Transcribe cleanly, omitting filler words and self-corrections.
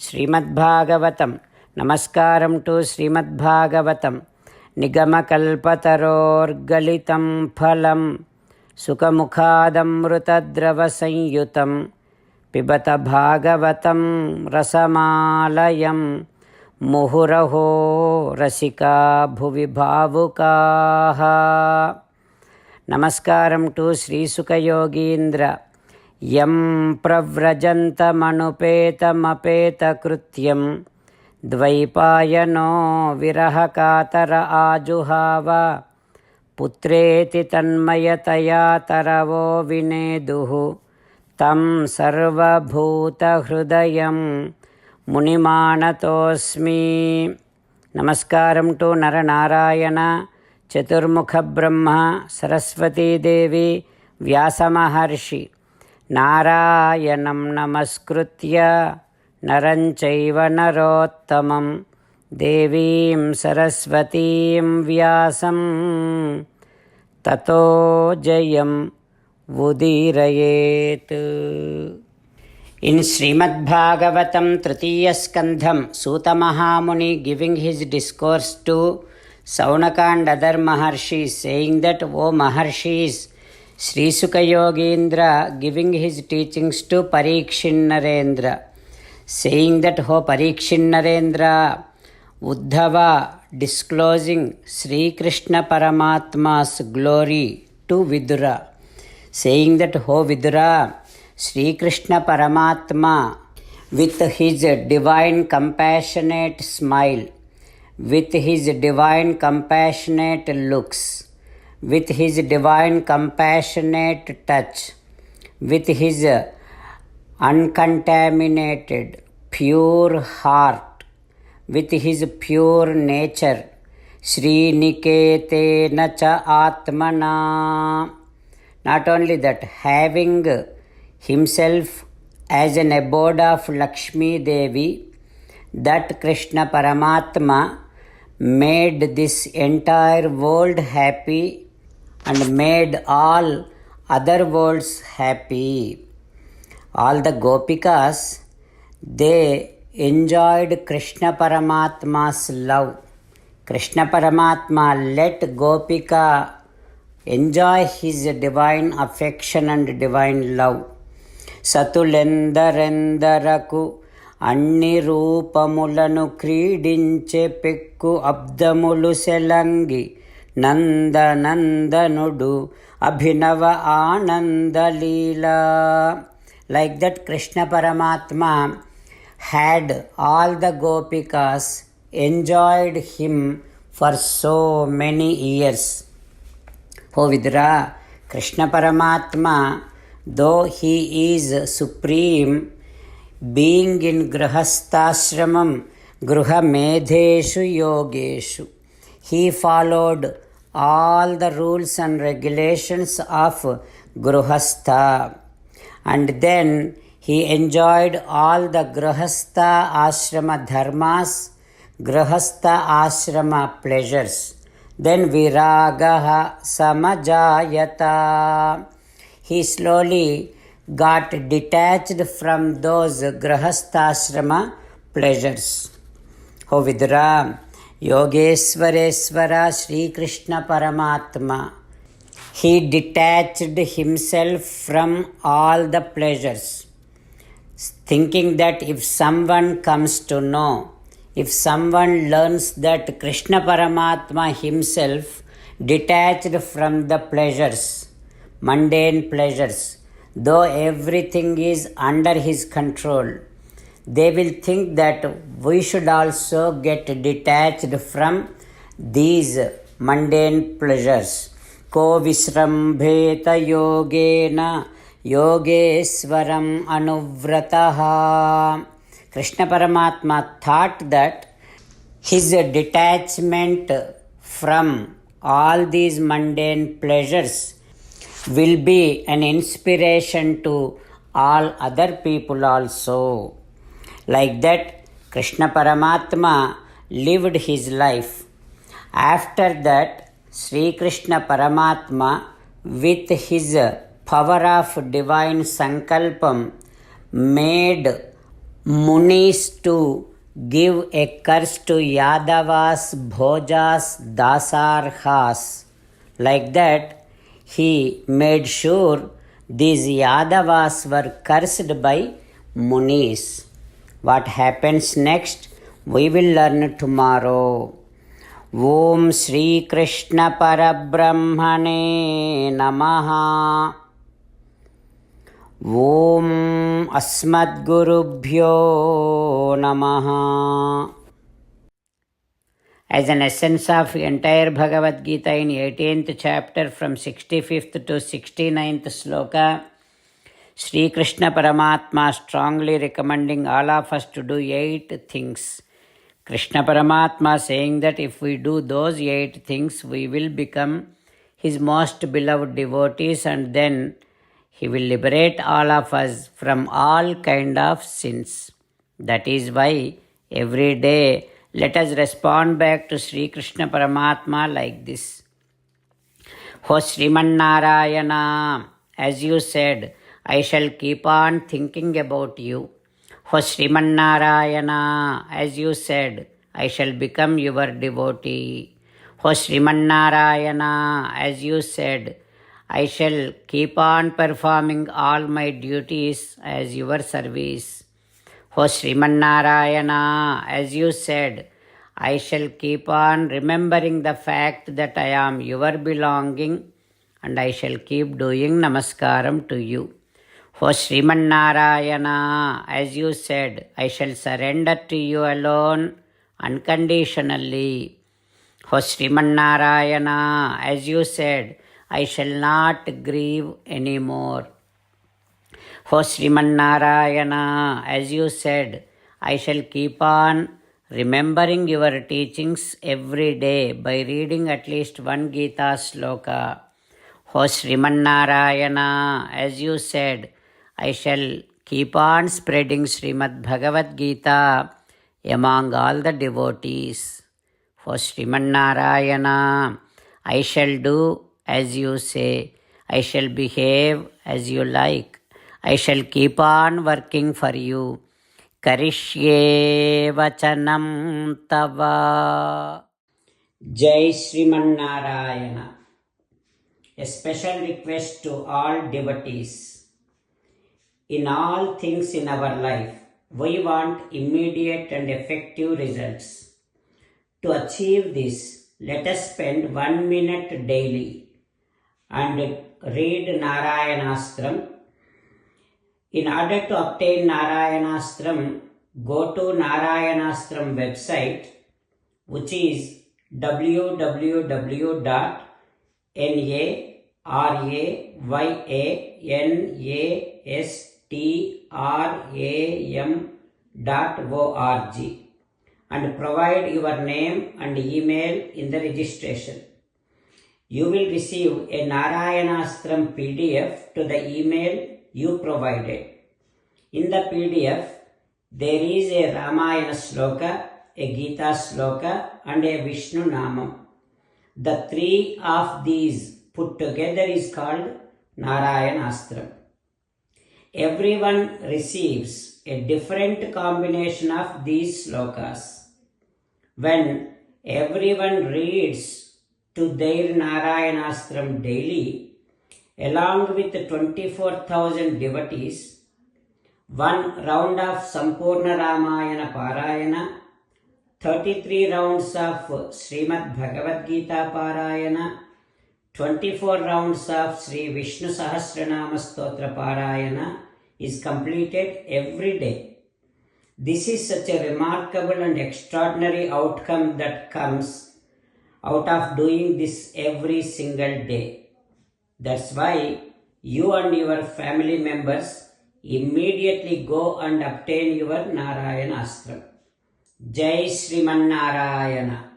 శ్రీమద్భాగవతం. నమస్కారం టు శ్రీమద్భాగవతం. నిగమకల్పతరోర్గలితం ఫలం సుఖముఖాదమృతద్రవ సంయుతం పిబత భాగవతం రసమాలయం ముహురహో రసికా భువి భావుకాః. నమస్కారం టు శ్రీసుఖయోగీంద్ర. యం ప్రవ్రజంతమనుపేతమపేతకృత్యం ద్వైపాయనో విరహకాతర ఆజుహావ పుత్రేతి తన్మయతయా తరవో వినేదుః తం సర్వభూతహృదయం మునిమానతోస్మి. నమస్కారం టు నరనారాయణ, చతుర్ముఖ బ్రహ్మ, సరస్వతీదేవి, వ్యాసమహర్షి. నారాయణం నమస్కృత్య నరం చైవ నరోత్తమం దేవీం సరస్వతీం వ్యాసం తతో జయం ఉదీరయేత్. ఇన్ శ్రీమద్భాగవతం తృతీయ స్కంధం, Suta Mahamuni giving his discourse to Saunaka and other Maharshis, saying that, O Maharshis, Sri Sukha Yogindra giving his teachings to Parikshit Narendra, saying that, O Parikshit Narendra, Uddhava disclosing Sri Krishna Paramatma's glory to Vidura, saying that, O Vidura, Sri Krishna Paramatma with his divine compassionate smile, with his divine compassionate looks, with his divine compassionate touch, with his uncontaminated pure heart, with his pure nature, Sriniketena cha atmana. Not only that, having himself as an abode of Lakshmi Devi, that Krishna Paramatma made this entire world happy and made all other worlds happy. All the Gopikas, they enjoyed Krishna Paramatma's love. Krishna Paramatma let Gopika enjoy his divine affection and divine love. సతులెందరెందరకు అన్ని రూపములను క్రీడించే పెక్కు అబ్దములు సెలంగి నందనందనుడు అభినవ ఆనందలీలా. Like that, Krishna Paramatma had all the Gopikas enjoyed him for so many years. O Vidura, Krishna Paramatma, though he is supreme, being in grahasthashramam gruhamedheshu yogeshu, he followed all the rules and regulations of grahastha, and then he enjoyed all the grahastha ashrama dharmas, grahastha ashrama pleasures. Then viragaha samajayata, he slowly got detached from those grahasthashrama pleasures. O Vidura, Yogeswareswara Sri Krishna Paramatma, he detached himself from all the pleasures, thinking that if someone comes to know, if someone learns that Krishna Paramatma himself detached from the pleasures, mundane pleasures, though everything is under his control, they will think that we should also get detached from these mundane pleasures. Ko visrambheta yogena yogeswaram anuvrataha. Krishna Paramatma thought that his detachment from all these mundane pleasures will be an inspiration to all other people also. Like that, Krishna Paramatma lived his life. After that, Sri Krishna Paramatma, with his power of divine sankalpam, made Munis to give a curse to Yadavas, Bhojas, Dasarhas. Like that, he made sure these Yadavas were cursed by Munis. What happens next? We will learn tomorrow. Om Shri Krishna Parabrahmane Namaha. Om Asmadgurubhyo Namaha. As an essence of entire Bhagavad Gita in 18th chapter from 65th to 69th sloka, Sri Krishna Paramatma strongly recommending all of us to do 8 things. Krishna Paramatma saying that if we do those 8 things, we will become his most beloved devotees, and then he will liberate all of us from all kind of sins. That is why every day let us respond back to Sri Krishna Paramatma like this. Ho Sriman Narayana, as you said, I shall keep on thinking about you. Ho Sriman Narayana, as you said, I shall become your devotee. Ho Sriman Narayana, as you said, I shall keep on performing all my duties as your service. Ho Sriman Narayana, as you said, I shall keep on remembering the fact that I am your belonging, and I shall keep doing namaskaram to you. O Sriman Narayana, as you said, I shall surrender to you alone unconditionally. O Sriman Narayana, as you said, I shall not grieve anymore. O Sriman Narayana, as you said, I shall keep on remembering your teachings every day by reading at least one Gita sloka. O Sriman Narayana, as you said, I shall keep on spreading Srimad Bhagavad Gita among all the devotees. O Sriman Narayana, I shall do as you say. I shall behave as you like. I shall keep on working for you. Karishye vachanam tava. Jai Sriman Narayana. A special request to all devotees. In all things in our life, we want immediate and effective results. To achieve this, let us spend 1 minute daily and read Narayanastram. In order to obtain Narayanastram, go to Narayanastram website, which is www.narayanastram.org, and provide your name and email in the registration. You will receive a Narayanastram PDF to the email you provided. In the PDF, there is a Ramayana sloka, a Gita sloka, and a Vishnu Namam. The 3 of these put together is called Narayanastram. Everyone receives a different combination of these slokas. When everyone reads to their Narayanastram daily, along with 24,000 devotees, 1 round of Sampurna Ramayana Parayana, 33 rounds of Srimad Bhagavad Gita Parayana, 24 rounds of Sri Vishnu Sahasranama Stotra Parayana is completed every day. This is such a remarkable and extraordinary outcome that comes out of doing this every single day. That's why you and your family members immediately go and obtain your Narayanastram. Jai Sriman Narayana.